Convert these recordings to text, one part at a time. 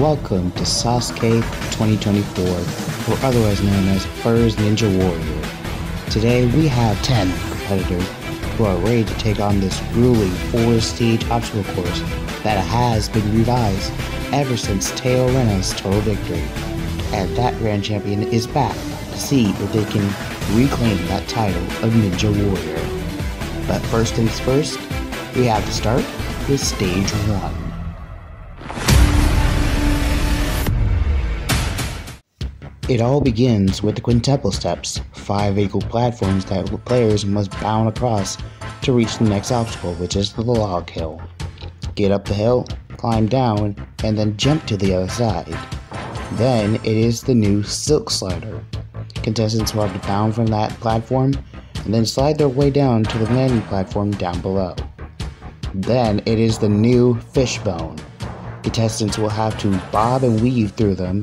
Welcome to Sasuke 2024, or otherwise known as Furry's Ninja Warrior. Today we have 10 competitors who are ready to take on this grueling 4-stage obstacle course that has been revised ever since Teo Rena's total victory. And that Grand Champion is back to see if they can reclaim that title of Ninja Warrior. But first things first, we have to start with Stage 1. It all begins with the quintuple steps, 5 equal platforms that players must bound across to reach the next obstacle, which is the log hill. Get up the hill, climb down, and then jump to the other side. Then it is the new silk slider. Contestants will have to bound from that platform and then slide their way down to the landing platform down below. Then it is the new fishbone. Contestants will have to bob and weave through them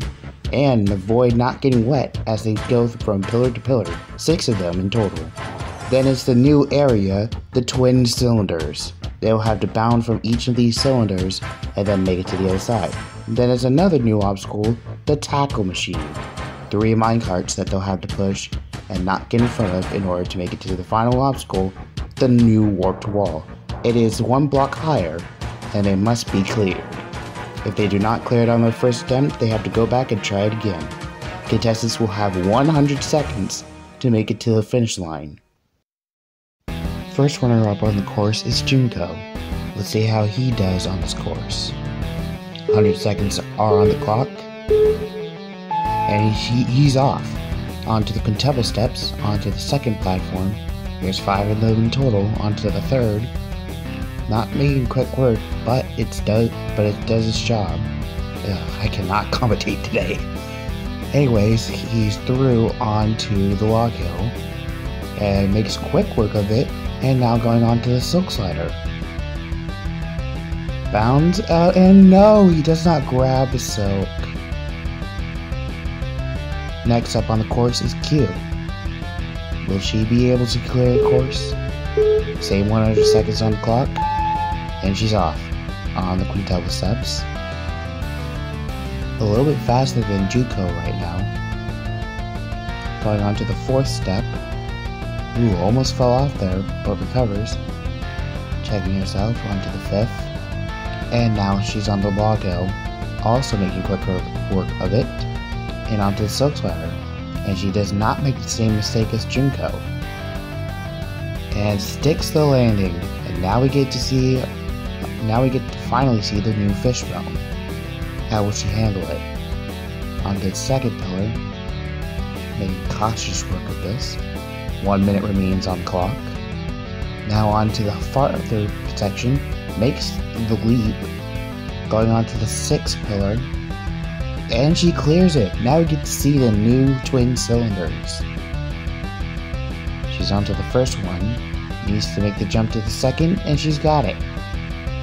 and avoid not getting wet as they go from pillar to pillar, 6 of them in total. Then it's the new area, the twin cylinders. They'll have to bound from each of these cylinders and then make it to the other side. Then there's another new obstacle, the tackle machine. 3 minecarts that they'll have to push and not get in front of in order to make it to the final obstacle, the new warped wall. It is 1 block higher and it must be cleared. If they do not clear it on their first attempt, they have to go back and try it again. Contestants will have 100 seconds to make it to the finish line. First runner-up on the course is Junko. Let's see how he does on this course. 100 seconds are on the clock, and he's off. Onto the quintuple steps, onto the second platform. There's 5 of them in total, onto the third. Not making quick work, but it does its job. I cannot commentate today. Anyways, he's through onto the log hill and makes quick work of it, and now going on to the silk slider. Bounds out, and no, he does not grab the silk. Next up on the course is Q. Will she be able to clear the course? Same 100 seconds on the clock. And she's off on the quintuple steps. A little bit faster than Junko right now. Going on to the 4th step. Ooh, almost fell off there, but recovers. Checking herself onto the 5th. And now she's on the log hill, also making quick work of it. And onto the silk slider. And she does not make the same mistake as Junko. And sticks the landing. And now we get to finally see the new fishbone. How will she handle it? Onto the second pillar, making cautious work of this. 1 minute remains on the clock. Now onto the farther section, makes the leap, going on to the 6th pillar, and she clears it. Now we get to see the new twin cylinders. She's onto the first one, needs to make the jump to the second, and she's got it.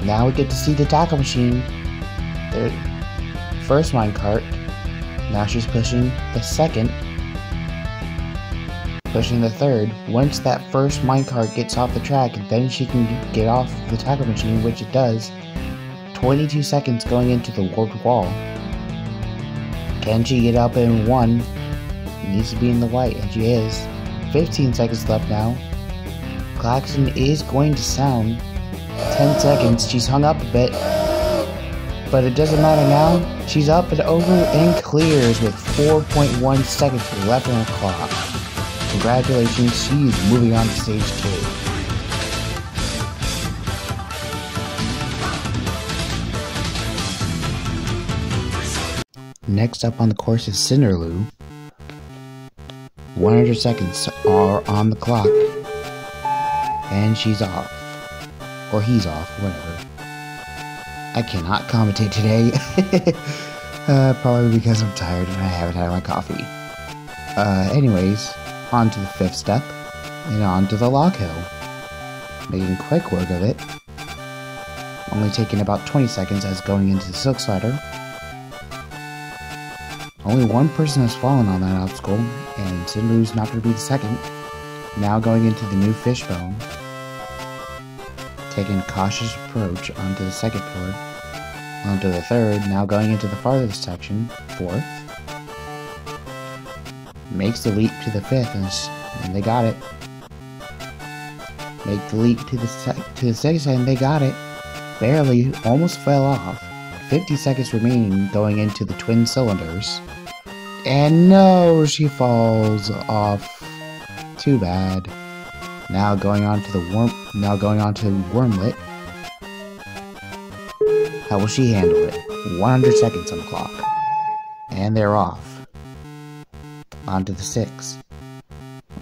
Now we get to see the tackle machine. Their first minecart. Now she's pushing the second. Pushing the third. Once that first minecart gets off the track, then she can get off the tackle machine, which it does. 22 seconds going into the warped wall. Can she get up in 1? Needs to be in the white, and she is. 15 seconds left now. Klaxon is going to sound. 10 seconds, she's hung up a bit, but it doesn't matter now. She's up and over and clears with 4.1 seconds left on the clock. Congratulations, she's moving on to stage 2. Next up on the course is Cinderloo. 100 seconds are on the clock, and she's off. Or he's off, whatever. I cannot commentate today. Probably because I'm tired and I haven't had my coffee. Anyways, on to the 5th step, and on to the log hill. Making quick work of it. Only taking about 20 seconds as going into the silk slider. Only 1 person has fallen on that obstacle, and Cinderloo's not going to be the second. Now going into the new fishbone. Taking a cautious approach onto the second pillar, Onto the third, now going into the farthest section, fourth. Makes the leap to the fifth, and they got it. Make the leap to the sixth, and they got it. Barely, almost fell off. 50 seconds remaining going into the twin cylinders. And no, she falls off. Too bad. Now going on to the wormlet. How will she handle it? 100 seconds on the clock. And they're off. On to the sixth.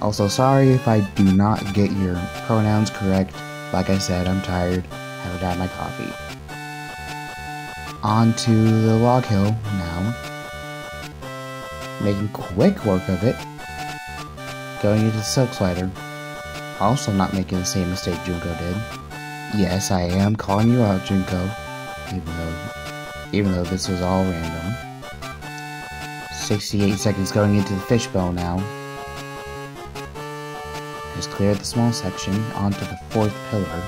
Also, sorry if I do not get your pronouns correct. Like I said, I'm tired. Haven't had my coffee. On to the log hill now. Making quick work of it. Going into the silk slider. Also not making the same mistake Junko did. Yes, I am calling you out, Junko. Even though this was all random. 68 seconds going into the fishbone now. Has cleared the small section onto the fourth pillar.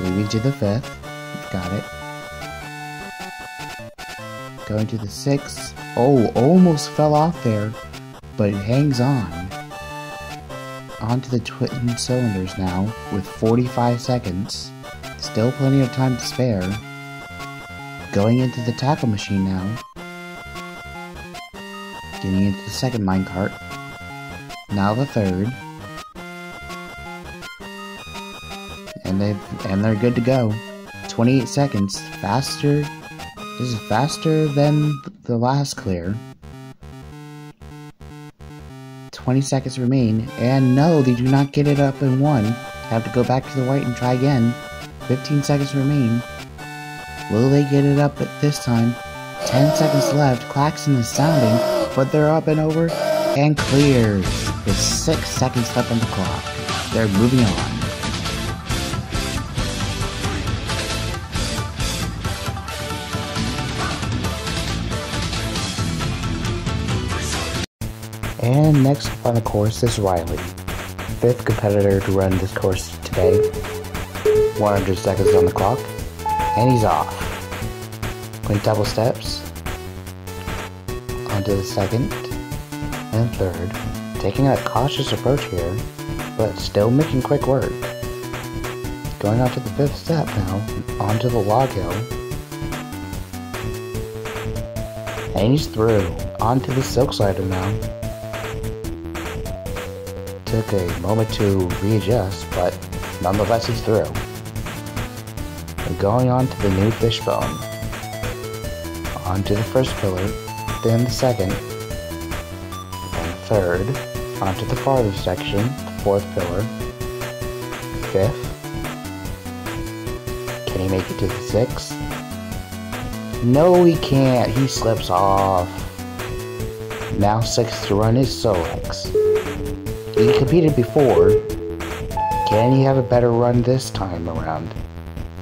Leaving to the fifth. Got it. Going to the sixth. Oh, almost fell off there, but it hangs on. Onto the twin cylinders now with 45 seconds. Still plenty of time to spare. Going into the tackle machine now. Getting into the second minecart. Now the third. And they're good to go. 28 seconds. Faster. This is faster than the last clear. 20 seconds remain. And no, they do not get it up in one. Have to go back to the white and try again. 15 seconds remain. Will they get it up at this time? 10 seconds left. Klaxon is sounding, but they're up and over and clears with 6 seconds left on the clock. They're moving on. And next up on the course is Riley, 5th competitor to run this course today. 100 seconds on the clock, and he's off. Quintuple steps, onto the second and third, taking a cautious approach here, but still making quick work. Going on to the 5th step now, onto the log hill, and he's through. Onto the silk slider now. Took a moment to readjust, but nonetheless he's through. And going on to the new fishbone. Onto the first pillar, then the second, and third. Onto the farthest section, the 4th pillar, 5th. Can he make it to the 6th? No, he can't. He slips off. Now 6th to run is Solex. He competed before. Can he have a better run this time around?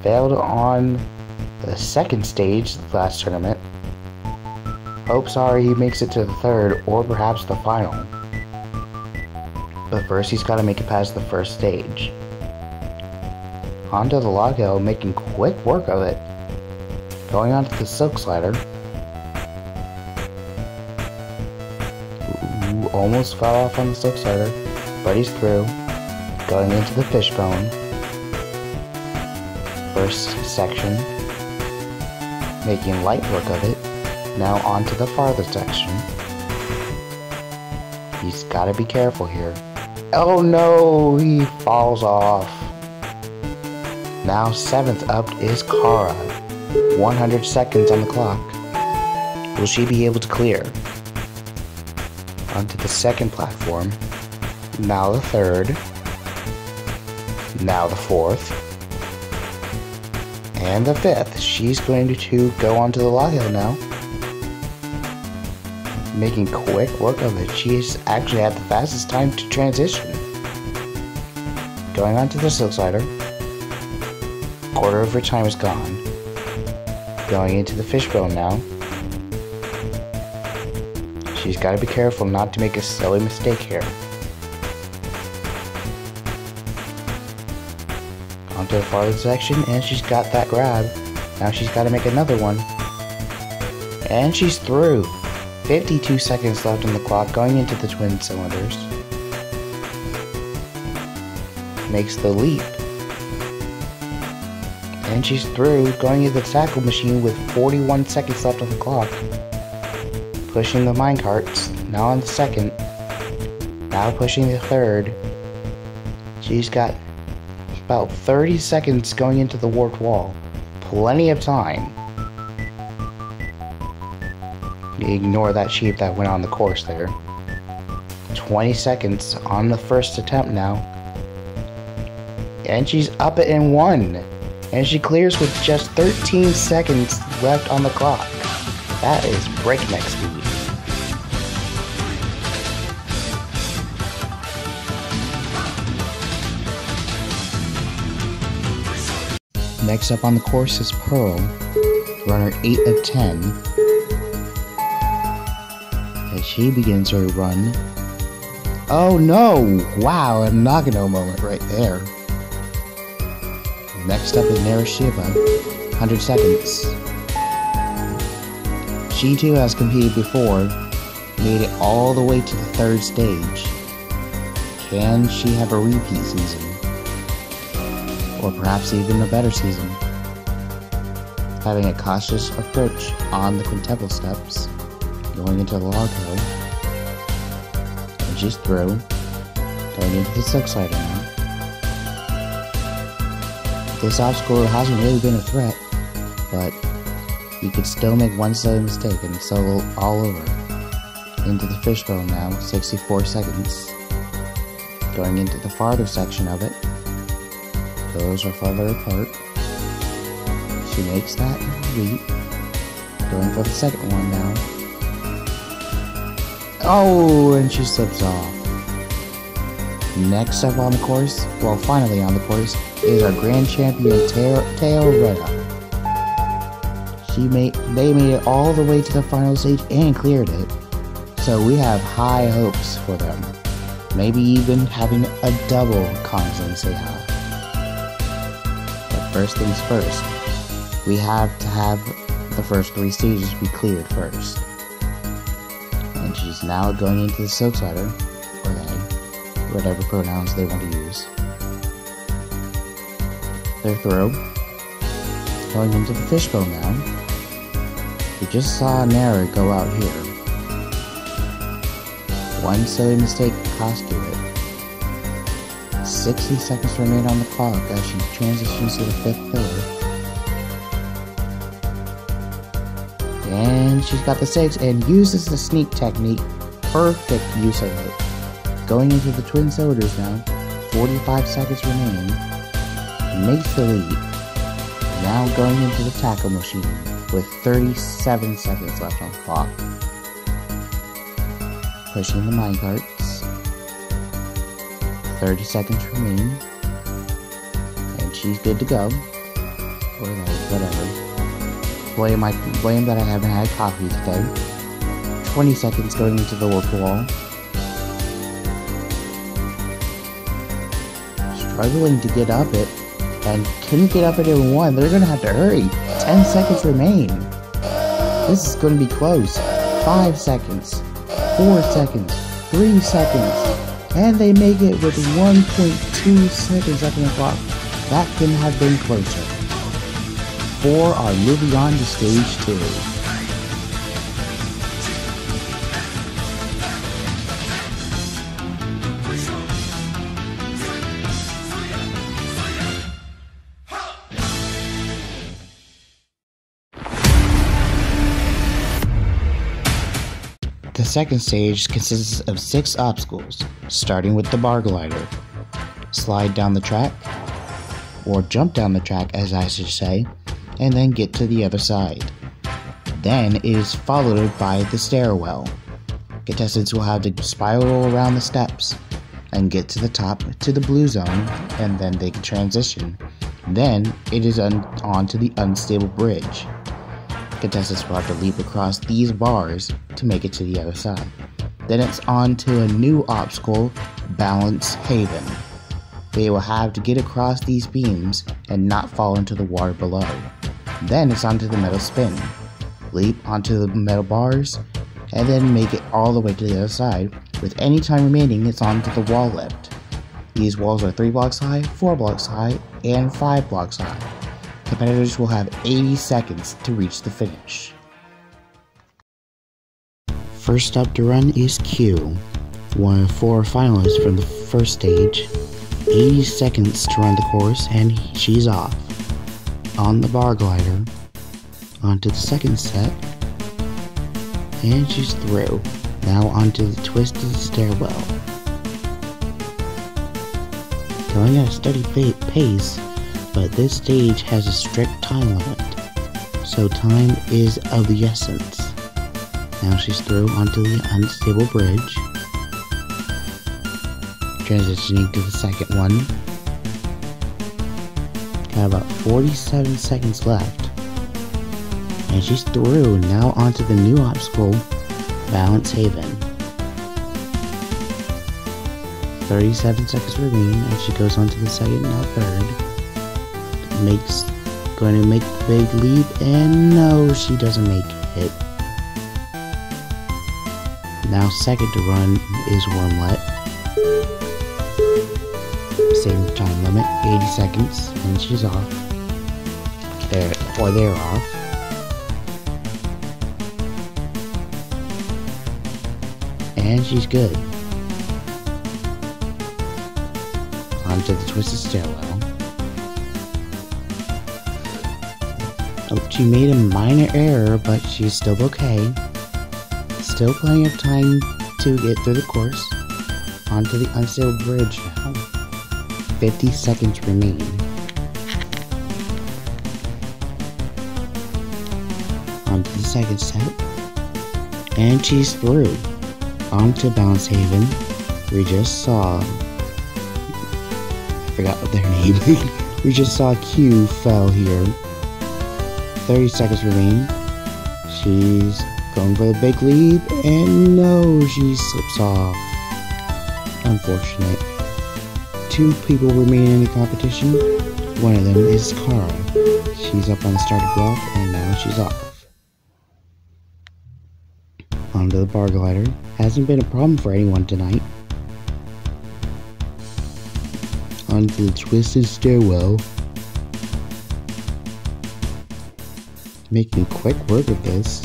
Failed on the second stage of the last tournament. Hopes are he makes it to the 3rd or perhaps the final. But first he's got to make it past the first stage. Onto the log hill, making quick work of it. Going onto the silk slider. Ooh, almost fell off on the silk slider. But he's through. Going into the fishbone. First section. Making light work of it. Now onto the farthest section. He's gotta be careful here. Oh no! He falls off. Now 7th up is Kara. 100 seconds on the clock. Will she be able to clear? Onto the second platform. Now the 3rd. Now the 4th. And the 5th. She's going to go onto the log hill now. Making quick work of it. She's actually had the fastest time to transition. Going onto the silk slider. Quarter of her time is gone. Going into the fishbone now. She's got to be careful not to make a silly mistake here. Onto the farthest section, and she's got that grab. Now she's got to make another one. And she's through. 52 seconds left on the clock going into the twin cylinders. Makes the leap. And she's through, going into the tackle machine with 41 seconds left on the clock. Pushing the minecarts, now on the second. Now pushing the third. She's got about 30 seconds going into the warped wall. Plenty of time. Ignore that sheep that went on the course there. 20 seconds on the first attempt now. And she's up it in one. And she clears with just 13 seconds left on the clock. That is breakneck speed. Next up on the course is Pearl, runner 8 of 10. As she begins her run. Oh no! Wow, a Nagano moment right there. Next up is Narashiba, 100 seconds. She too has competed before, made it all the way to the third stage. Can she have a repeat season? Or perhaps even a better season? Having a cautious approach on the quintuple steps, going into the log hill, and she's through, going into the six-sider now. This obstacle hasn't really been a threat, but you could still make one silly mistake and it's all over. Into the fishbone now, 64 seconds. Going into the farther section of it. Those are farther apart. She makes that leap. Going for the second one now. Oh, and she slips off. Next up on the course, well, finally on the course, is our grand champion Teo Reda. They made it all the way to the final stage and cleared it. So we have high hopes for them. Maybe even having a double Kanzen Seiha. But first things first, we have to have the first 3 stages be cleared first. And she's now going into the silk slider, or they, whatever pronouns they want to use. They're through. Going into the fishbone now. We just saw Nara go out here. One silly mistake cost you it. 60 seconds remain on the clock as she transitions to the 5th pillar. And she's got the 6 and uses the sneak technique. Perfect use of it. Going into the twin cylinders now. 45 seconds remain. Makes the lead. Now going into the tackle machine with 37 seconds left on the clock. Pushing the minecarts. 30 seconds remain. And she's good to go. Or whatever. Blame that I haven't had coffee today. 20 seconds going into the warp wall. Struggling to get up it. And couldn't get up it in one. They're gonna have to hurry. 10 seconds remain. This is gonna be close. 5 seconds. 4 seconds. 3 seconds. And they make it with 1.2 seconds left on the clock. That couldn't have been closer. 4 are moving on to stage 2. The second stage consists of 6 obstacles, starting with the bar glider. Slide down the track, or jump down the track as I should say, and then get to the other side. Then it is followed by the stairwell. Contestants will have to spiral around the steps and get to the top to the blue zone, and then they can transition. Then it is on to the unstable bridge. Contestants will have to leap across these bars to make it to the other side. Then it's on to a new obstacle, Balance Haven. They will have to get across these beams and not fall into the water below. Then it's onto the metal spin. Leap onto the metal bars, and then make it all the way to the other side. With any time remaining, it's onto the wall lift. These walls are 3 blocks high, 4 blocks high, and 5 blocks high. Competitors will have 80 seconds to reach the finish. First up to run is Q, one of 4 finalists from the first stage. 80 seconds to run the course, and she's off. On the bar glider, onto the second set, and she's through. Now onto the twisted stairwell. Going at a steady pace, but this stage has a strict time limit, so time is of the essence. Now she's through onto the unstable bridge. Transitioning to the second one. Got about 47 seconds left. And she's through. Now onto the new obstacle, Balance Haven. 37 seconds remain, and she goes on to the second, now third. Going to make the big leap, and no, she doesn't make it. Now second to run is Wormlet. Same time limit, 80 seconds, and she's off. They're off. And she's good. Onto the twisted stairwell. Oh, she made a minor error, but she's still okay. Still plenty of time to get through the course. Onto the unstable bridge now. 50 seconds remain. Onto the second set. And she's through. Onto Balance Haven. We just saw... I forgot what their name is. We just saw Q fell here. 30 seconds remain. She's going for the big leap, and no, she slips off. Unfortunate. 2 people remain in the competition. One of them is Kara. She's up on the starting block, and now she's off. Onto the bar glider. Hasn't been a problem for anyone tonight. Onto the twisted stairwell. Making quick work of this.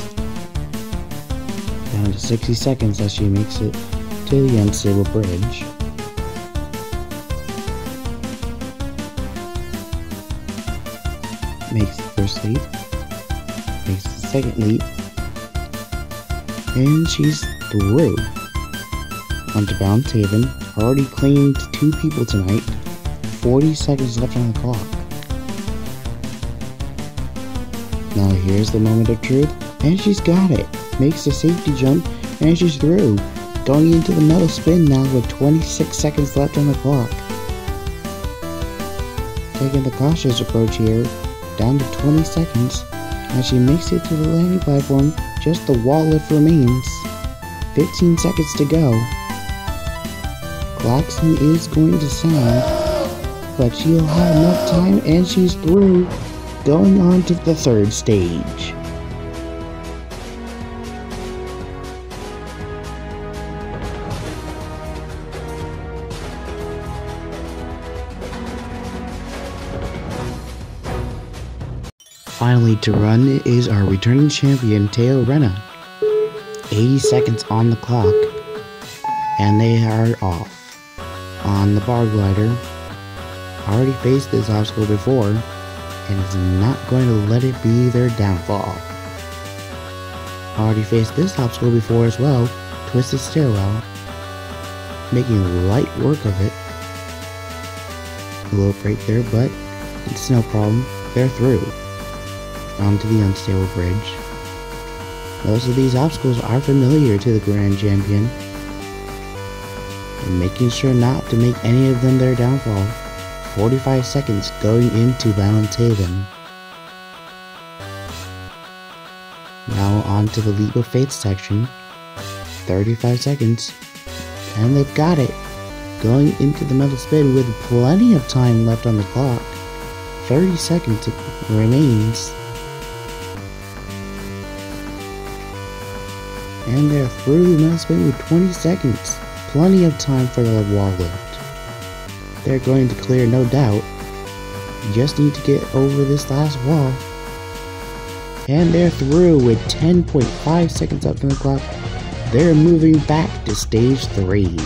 Down to 60 seconds as she makes it to the unstable bridge. Makes the first leap. Makes the second leap. And she's through. Onto Balance Haven. Already claimed 2 people tonight. 40 seconds left on the clock. Now here's the moment of truth, and she's got it. Makes the safety jump, and she's through. Going into the metal spin now with 26 seconds left on the clock. Taking the cautious approach here, down to 20 seconds. As she makes it to the landing platform, just the wall lift remains. 15 seconds to go. Klaxon is going to sound, but she'll have enough time, and she's through. Going on to the third stage. Finally to run is our returning champion, Teo Renna. 80 seconds on the clock, and they are off. On the bar glider, already faced this obstacle before, and is not going to let it be their downfall. Already faced this obstacle before as well, twisted stairwell, making light work of it. A little break there, but it's no problem, they're through. Onto the unstable bridge. Most of these obstacles are familiar to the Grand Champion, and making sure not to make any of them their downfall. 45 seconds going into Balance Haven. Now on to the Leap of Faith section. 35 seconds. And they've got it. Going into the metal spin with plenty of time left on the clock. 30 seconds remains. And they're through now, spending 20 seconds. Plenty of time for the wall lift. They're going to clear, no doubt. You just need to get over this last wall. And they're through with 10.5 seconds up on the clock. They're moving back to stage 3.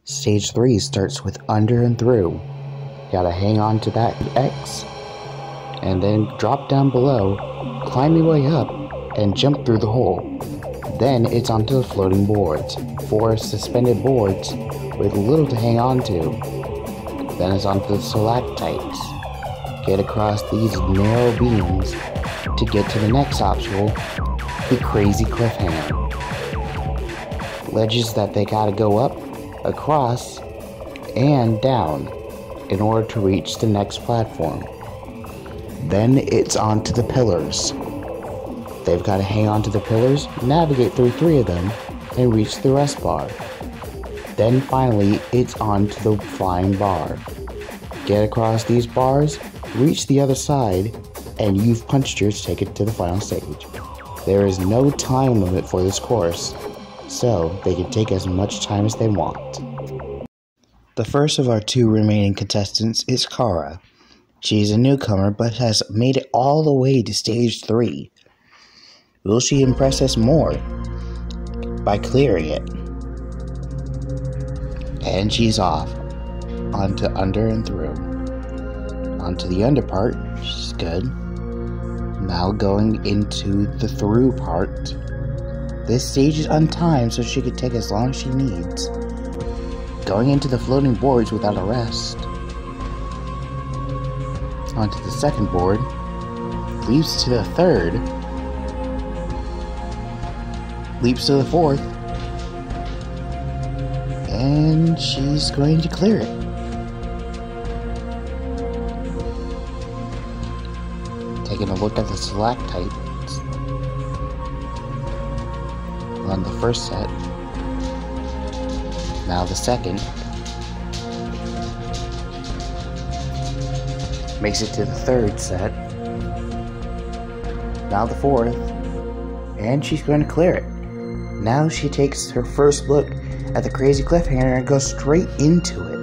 Stage 3 starts with under and through. You gotta hang on to that X, and then drop down below, climb your way up, and jump through the hole. Then it's onto the floating boards, 4 suspended boards with little to hang on to. Then it's onto the stalactites. Get across these narrow beams to get to the next obstacle, the crazy cliffhanger. Ledges that they gotta go up, across, and down in order to reach the next platform. Then it's on to the pillars. They've got to hang on to the pillars, navigate through 3 of them, and reach the rest bar. Then finally, it's on to the flying bar. Get across these bars, reach the other side, and you've punched your ticket to the final stage. There is no time limit for this course, so they can take as much time as they want. The first of our 2 remaining contestants is Kara. She's a newcomer but has made it all the way to stage 3. Will she impress us more by clearing it? And she's off onto under and through. Onto the under part, she's good. Now going into the through part. This stage is untimed, so she can take as long as she needs. Going into the floating boards without a rest. Onto the second board. Leaps to the third. Leaps to the fourth. And she's going to clear it. Taking a look at the stalactites on the first set. Now the second. Makes it to the third set. Now the fourth. And she's going to clear it. Now she takes her first look at the crazy cliffhanger and goes straight into it.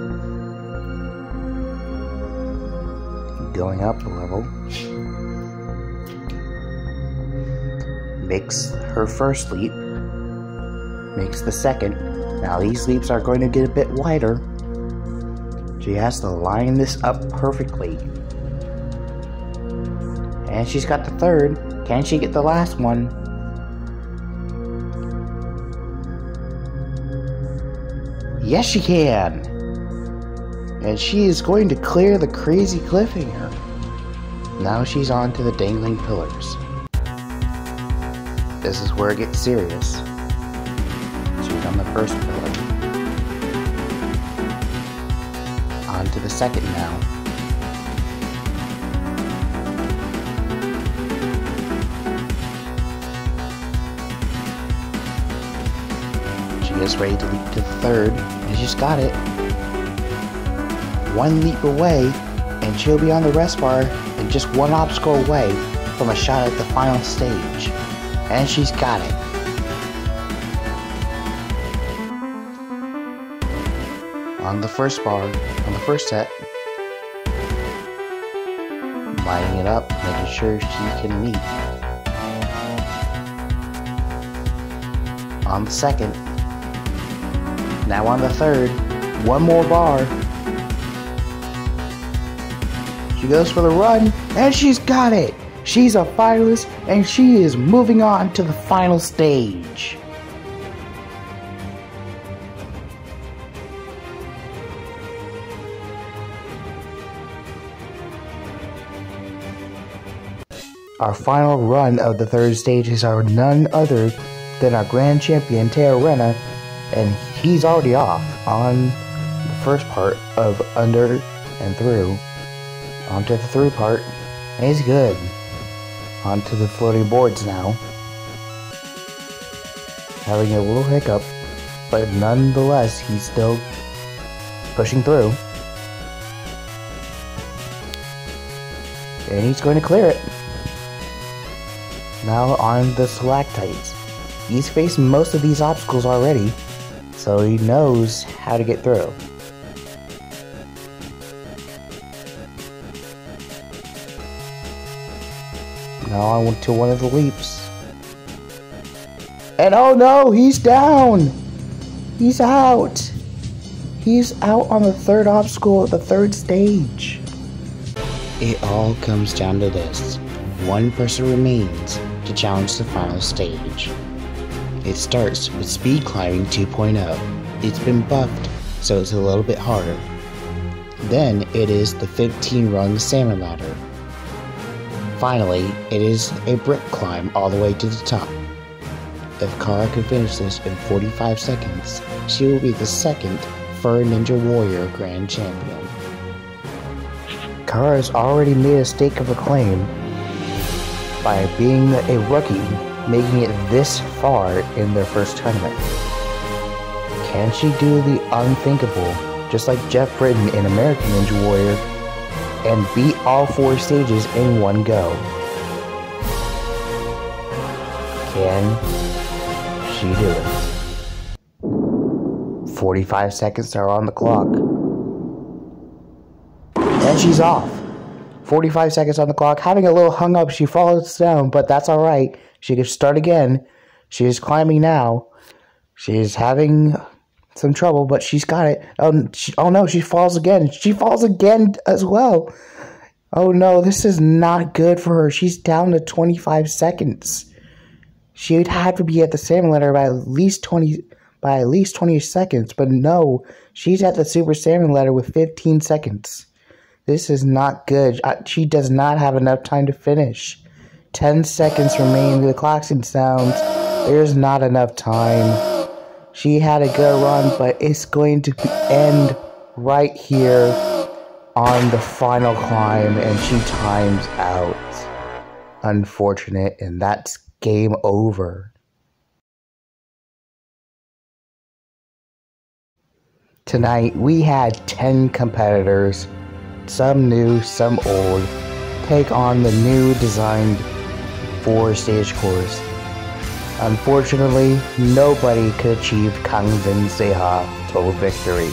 Going up a level. Makes her first leap. Makes the second. Now these leaps are going to get a bit wider. She has to line this up perfectly. And she's got the third. Can she get the last one? Yes, she can! And she is going to clear the crazy cliffhanger. Now she's on to the dangling pillars. This is where it gets serious. She's on the first pillar. On to the second now. She is ready to leap to the third, and she's got it. One leap away, and she'll be on the rest bar and just one obstacle away from a shot at the final stage. And she's got it. On the first bar, on the first set. Lining it up, making sure she can leap. On the second. Now on the third. One more bar. She goes for the run, and she's got it! She's a finalist, and she is moving on to the final stage. Our final run of the third stage is our none other than our grand champion, Terrena, and he's already off on the first part of under and through. Onto the through part, and he's good. Onto the floating boards now. having a little hiccup, but nonetheless, he's still pushing through. And he's going to clear it. Now on the stalactites. He's faced most of these obstacles already, so he knows how to get through. Now on to one of the leaps. And oh no, he's down! He's out! He's out on the third obstacle at the third stage. It all comes down to this. One person remains to challenge the final stage. It starts with Speed Climbing 2.0. It's been buffed, so it's a little bit harder. Then it is the 15-rung salmon ladder. Finally, it is a brick climb all the way to the top. If Kara can finish this in 45 seconds, she will be the second Furry Ninja Warrior Grand Champion. Kara has already made a stake of a claim by being a rookie, making it this far in their first tournament. Can she do the unthinkable, just like Jeff Britton in American Ninja Warrior, and beat all 4 stages in one go? Can she do it? 45 seconds are on the clock. And she's off. 45 seconds on the clock. Having a little hung up, she falls down, but that's alright. She can start again. She is climbing now. She is having some trouble, but she's got it. Oh no, she falls again. She falls again as well. Oh no, this is not good for her. She's down to 25 seconds. She would have to be at the salmon ladder by at least 20 seconds, but no, she's at the super salmon ladder with 15 seconds. This is not good. She does not have enough time to finish. 10 seconds remain. The klaxon sounds. There's not enough time. She had a good run, but it's going to end right here on the final climb, and she times out. Unfortunate, and that's game over. Tonight, we had 10 competitors, some new, some old, take on the new designed 4-stage course. Unfortunately, nobody could achieve Kangzen Seha total victory.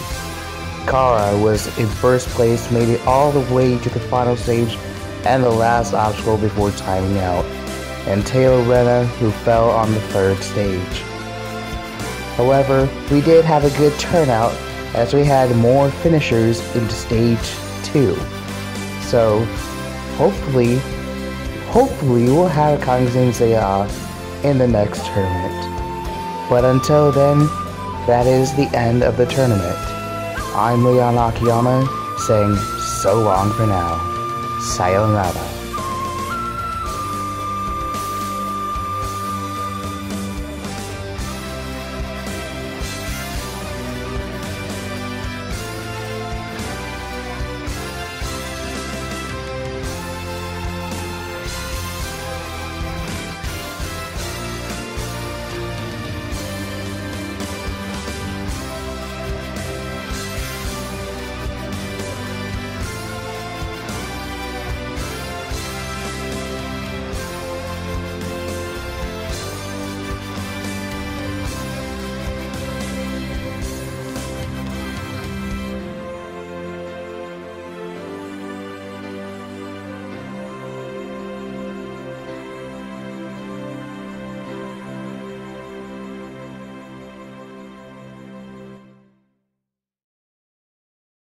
Kara was in first place, made it all the way to the final stage and the last obstacle before timing out, and Teo Rena, who fell on the third stage. However, we did have a good turnout as we had more finishers into stage 2. So, hopefully we'll have Kangzen Seha in the next tournament. But until then, that is the end of the tournament. I'm Leon Akiyama, saying so long for now. Sayonara.